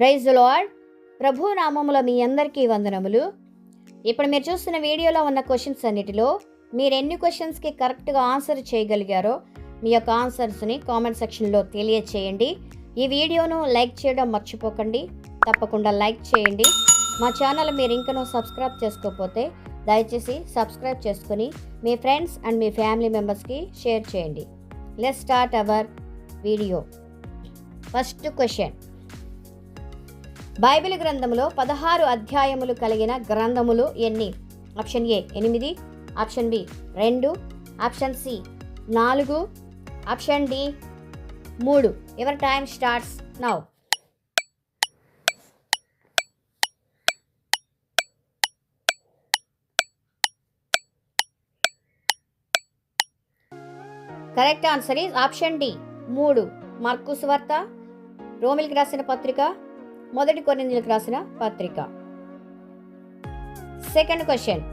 Praise the lord. ప్రభు నామములో మీ అందరికీ వందనములు. ఇప్పుడు మీరు చూస్తున్న వీడియోలో ఉన్న క్వశ్చన్స్ అన్నిటిలో మీరు ఎన్ని క్వశ్చన్స్కి కరెక్ట్గా ఆన్సర్ చేయగలిగారో మీ యొక్క ఆన్సర్స్ని కామెంట్ సెక్షన్లో తెలియచేయండి. ఈ వీడియోను లైక్ చేయడం మర్చిపోకండి. తప్పకుండా లైక్ చేయండి. మా ఛానల్ మీరు ఇంకనూ సబ్స్క్రైబ్ చేసుకోకపోతే దయచేసి సబ్స్క్రైబ్ చేసుకుని మీ ఫ్రెండ్స్ అండ్ మీ ఫ్యామిలీ మెంబర్స్కి షేర్ చేయండి. Let's start our video. First question. Bible గ్రంథంలో 16 అధ్యాయములు కలిగిన గ్రంథములు ఎన్ని? Option A 8, option B 2, option C 4, option D 3. Your time starts now. Correct answer is option D 3. Mark సువార్త, రోమిలికి రాసిన పత్రిక, మొదటి కొరింథీయులకు రాసిన పత్రిక. Second question.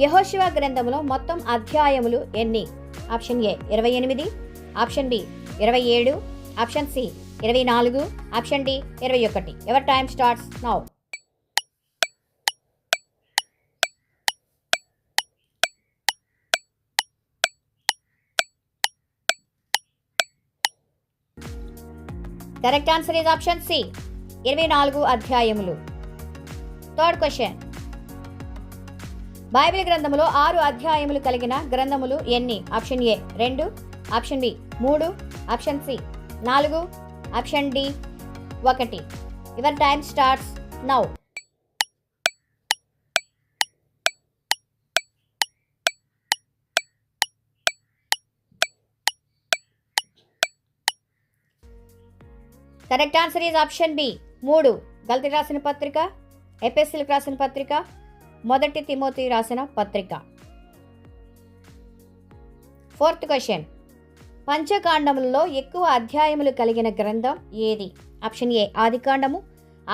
యెహోషువ గ్రంథంలో మొత్తం అధ్యాయములు ఎన్ని? Option A 28, option B 27, option C 24, option D 21. Your time starts now. Correct answer is option C 24 అధ్యాయములు. Third question. బైబిల్ గ్రంథములో 6 అధ్యాయములు కలిగిన గ్రంథములు ఎన్ని? Option A 2, option B 3, option C 4, option D 1. Your time starts now. Correct answer is option B 3. గలతీ రాసిన పత్రిక, ఎఫెసీయులకు రాసిన పత్రిక, మొదటి తిమోతి రాసిన పత్రిక. Fourth question. పంచకాండములలో ఎక్కువ అధ్యాయములు కలిగిన గ్రంథం ఏది? ఆప్షన్ ఏ ఆదికాండము,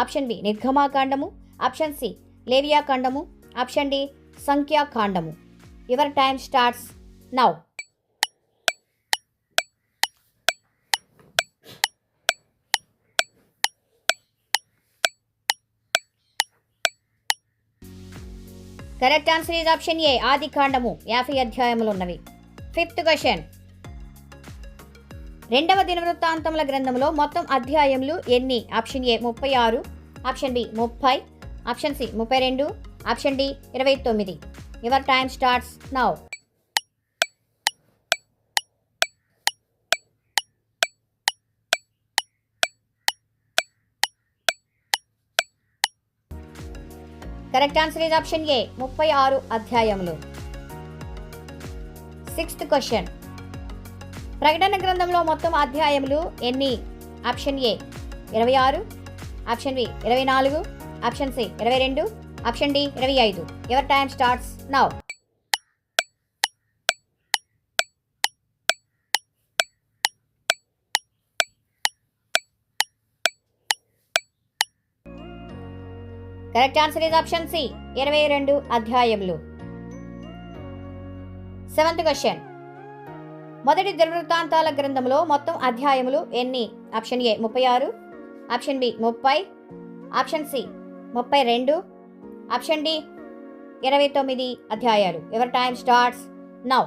ఆప్షన్ బి నిర్గమాకాండము, ఆప్షన్ సి లేవియాకాండము, ఆప్షన్ డి సంఖ్యాకాండము. Your time starts now. Correct answer is option A ఆదికాండము 50 అధ్యాయములు ఉన్నవి. Fifth question. రెండవ దినవృత్తాంతముల గ్రంథంలో మొత్తం అధ్యాయములు ఎన్ని? Option A 36, option B 30, option C 32, option D 29. Your time starts now. Correct answer is option A 36 అధ్యాయములు. Sixth question. ప్రకటన గ్రంథంలో మొత్తం అధ్యాయములు ఎన్ని? Option A 26, option B 24, option C 22, option D 25. Your time starts now. Correct answer is option C 22 అధ్యాయములు. Seventh question. మొదటి దినవృత్తాంతాల గ్రంథంలో మొత్తం అధ్యాయములు ఎన్ని? Option A 36, option B 30, option C 32, option D 29 అధ్యాయాలు. Your time starts now.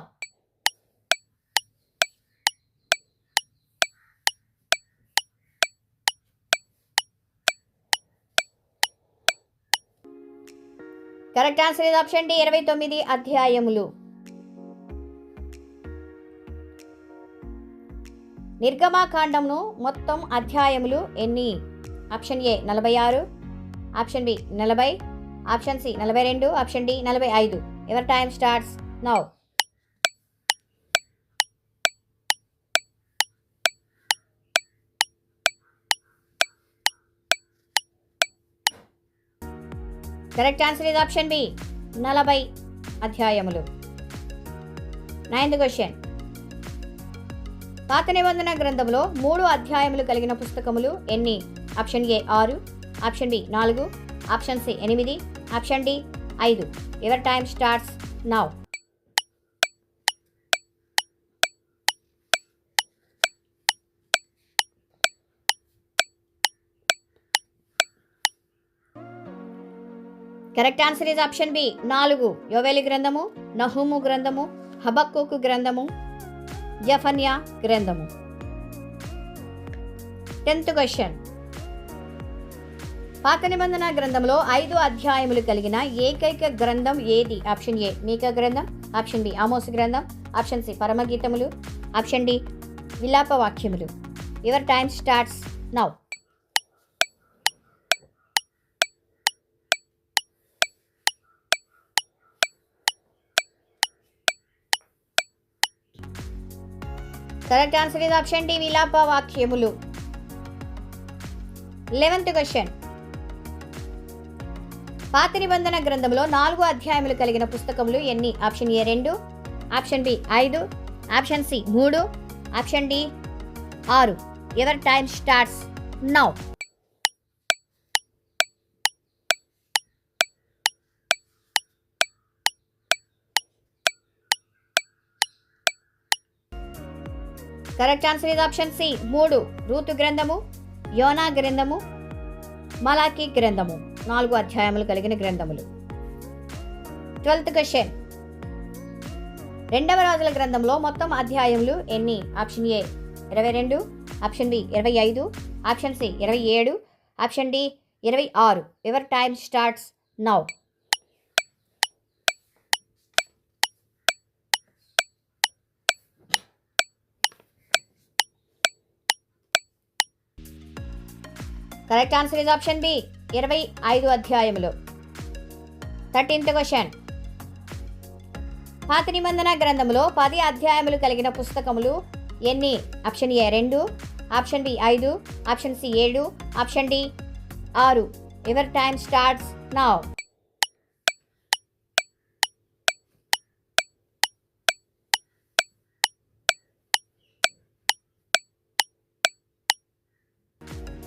Correct answer is option D 29 అధ్యాయములు. నిర్గమాకాండమును మొత్తం అధ్యాయములు ఎన్ని? Option A 46, option B 40, option C 42, option D 45. Your time starts now. Correct answer is option B 40 అధ్యాయములు. Ninth question. పాత నిబంధన గ్రంథంలో 3 అధ్యాయములు కలిగిన పుస్తకములు ఎన్ని? Option A 6, option B 4, option C 8, option D 5. Your time starts now. Correct answer is option B 4. యోవేలు గ్రంథము, నహూము గ్రంథము, హబక్కూకు గ్రంథము, యెఫన్యా గ్రంథము. 10th question. పాత నిబంధన గ్రంథంలో 5 అధ్యాయములు కలిగిన ఏకైక గ్రంథం ఏది? ఆప్షన్ ఏ మీకా గ్రంథం, ఆప్షన్ బి ఆమోస్ గ్రంథం, ఆప్షన్ సి పరమగీతములు, ఆప్షన్ డి విలాప వాక్యములు. Your time starts now. Correct answer is option D విలాప వాక్యములు. 11th question. పాత నిబంధన గ్రంథంలో 4 అధ్యాయములు కలిగిన పుస్తకములు ఎన్ని? Option A 2, option B 5, option C 3, option D 6. Your time starts now. Correct answer is option C 3. Ruth గ్రంథము, యోనా గ్రంథము, మలాకి గ్రంథము 4 అధ్యాయములు కలిగిన గ్రంథములు. 12th question. 2వ రాజుల గ్రంథంలో మొత్తం అధ్యాయములు ఎన్ని? Option A 22, option B 25, option C 27, option D 26. Your time starts now. Correct answer is option B 25 అధ్యాయములు. 13th question. పాత నిబంధన గ్రంథంలో 10 అధ్యాయములు కలిగిన పుస్తకములు ఎన్ని? Option A 2, option B 5, option C 7, option D 6. Your time starts now.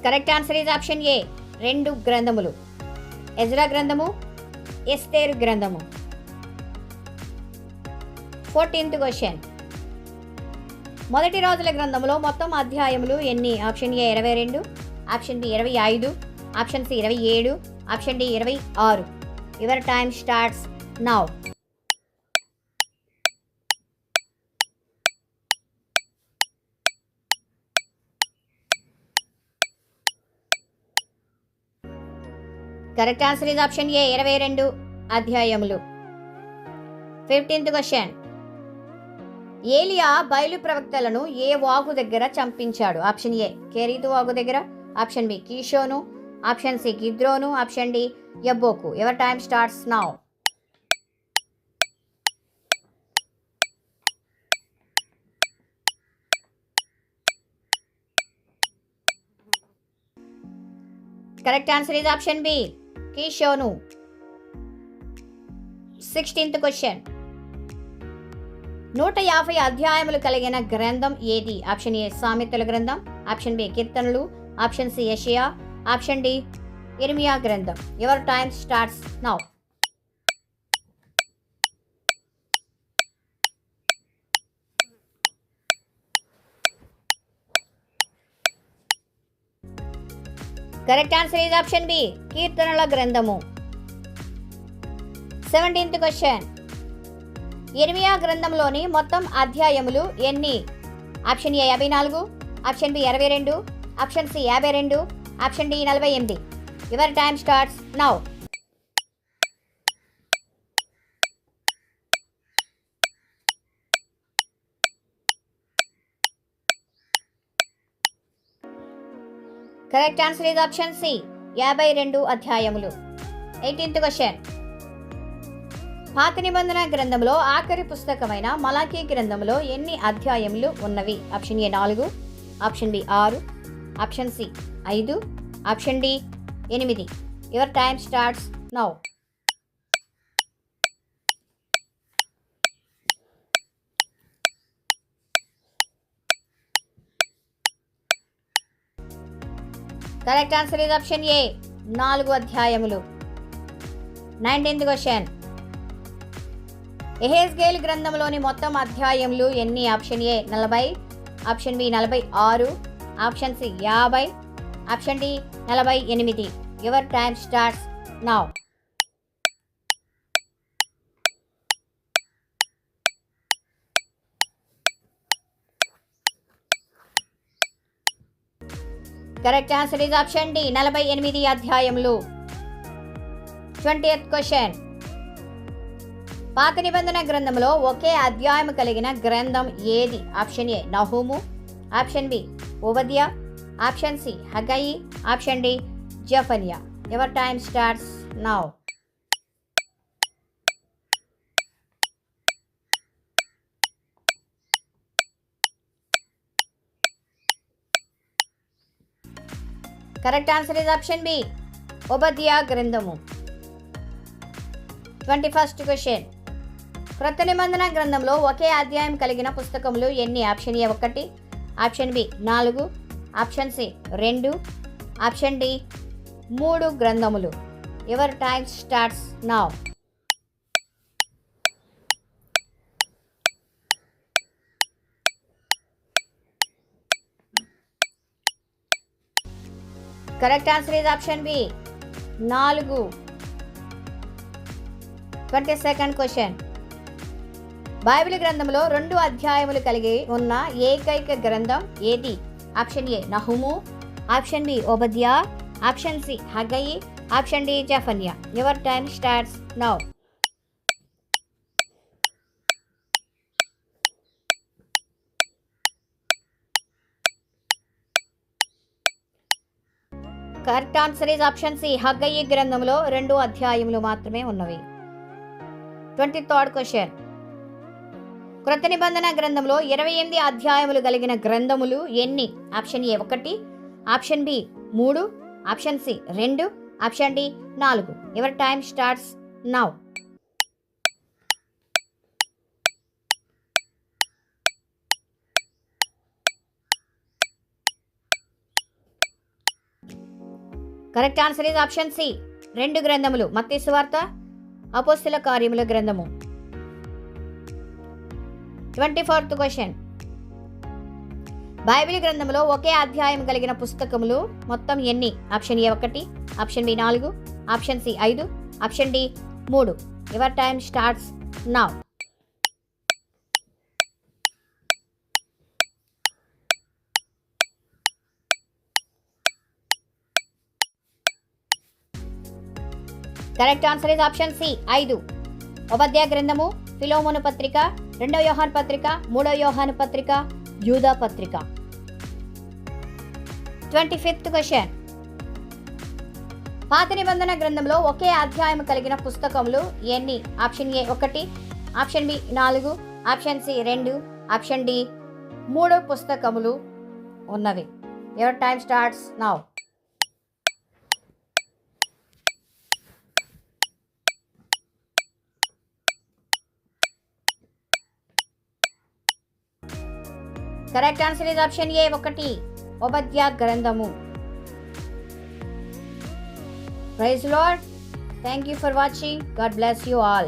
Correct answer is option A 2 గ్రంథములు. Ezra గ్రంథము, ఎస్తేరు గ్రంథము. 14th question. మొదటి రాజుల గ్రంథంలో మొత్తం అధ్యాయములు ఎన్ని? Option A 22, option B 25, option C 27, option D 26. Your time starts now. Correct answer is option A 22 అధ్యాయములు. 15th question. ఏలియా బయలు ప్రవక్తలను ఏ వాగు దగ్గర చంపించాడు? ఆప్షన్ ఏ కెరీతు వాగు దగ్గర, ఆప్షన్ బి కీషోను, ఆప్షన్ సి గిద్రోను, ఆప్షన్ డి యబ్బోకు. Your time starts now. Correct answer is option B కీషోను. 16th question. 150 అధ్యాయములు కలిగిన గ్రంథం ఏది? ఆప్షన్ ఏ సామెతల గ్రంథం, ఆప్షన్ బి కీర్తనలు, ఆప్షన్ సి యెషయా, ఆప్షన్ డి ఇర్మియా గ్రంథం. Your time starts now. Correct answer is option B కీర్తనల గ్రంథము. 17th question. ఇర్మియా గ్రంథంలోని మొత్తం అధ్యాయములు ఎన్ని? Option A 54, option B 22, option C 52, option D 48. Your time starts now. Correct answer is option C 52 అధ్యాయములు. 18th question. పాత నిబంధన గ్రంథంలో ఆఖరి పుస్తకమైన మలాకీ గ్రంథంలో ఎన్ని అధ్యాయములు ఉన్నవి? Option A 4, option B 6, option C 5, option D 8. Your time starts now. Correct answer is option A 4 అధ్యాయములు. 19th question. యెహెజ్కేలు గ్రంథంలోని మొత్తం అధ్యాయములు ఎన్ని? Option A 40, option B 46, option C 50, option D 48. Your time starts now. Correct answer is option D 48 అధ్యాయములు. 20th question. పాత నిబంధన గ్రంథంలో ఒకే అధ్యాయం కలిగిన గ్రంథం ఏది? ఆప్షన్ ఏ నహూము, ఆప్షన్ బి ఓబద్యా, ఆప్షన్ సి హగ్గయి, ఆప్షన్ డి జెఫన్యా. Your time starts now. Correct answer is option B ఓబద్యా గ్రంథము. 21st question. క్రొత్త నిబంధన గ్రంథంలో ఒకే అధ్యాయం కలిగిన పుస్తకములు ఎన్ని? Option A 1, option B 4, option C 2, option D 3 గ్రంథములు. Your time starts now. Correct answer is option B 4. 22nd question. Bible గ్రంథంలో 2 అధ్యాయములు కలిగి ఉన్న ఏకైక గ్రంథం ఏది? ఆప్షన్ ఏ నహూము, ఆప్షన్ బి ఓబద్యా, ఆప్షన్ సి హగ్గయి, ఆప్షన్ డి జెఫన్యా. Your time starts now. Correct answer is option C హగ్గయి గ్రంథంలో 2 అధ్యాయములు మాత్రమే ఉన్నవి. 23rd question. క్రొత్త నిబంధన గ్రంథంలో 28 అధ్యాయములు కలిగిన గ్రంథములు ఎన్ని? Option A 1, option B 3, option C 2, option D 4. Your time starts now. Correct answer is option C 2 గ్రంథములు. మత్తయి సువార్త, అపోస్తల కార్యముల గ్రంథము. 24th question. బైబిల్ గ్రంథంలో ఒకే అధ్యాయం కలిగిన పుస్తకములు మొత్తం ఎన్ని? Option A 1, option B 4, option C 5, option D 3. Your time starts now. Correct answer is option C 5. Obadiah గ్రంథము, ఫిలోమోను పత్రిక, 2వ యోహాను పత్రిక, 3వ యోహాను పత్రిక, యూదా పత్రిక. 25th question. పాత నిబంధన గ్రంథంలో ఒకే అధ్యాయం కలిగిన పుస్తకములు ఎన్ని? Option A 1, option B 4, option C 2, option D 3 పుస్తకములు ఉన్నవి. Your time starts now. Correct answer is option A 1, Obadiah గ్రంథము. Praise Lord. Thank you for watching. God bless you all.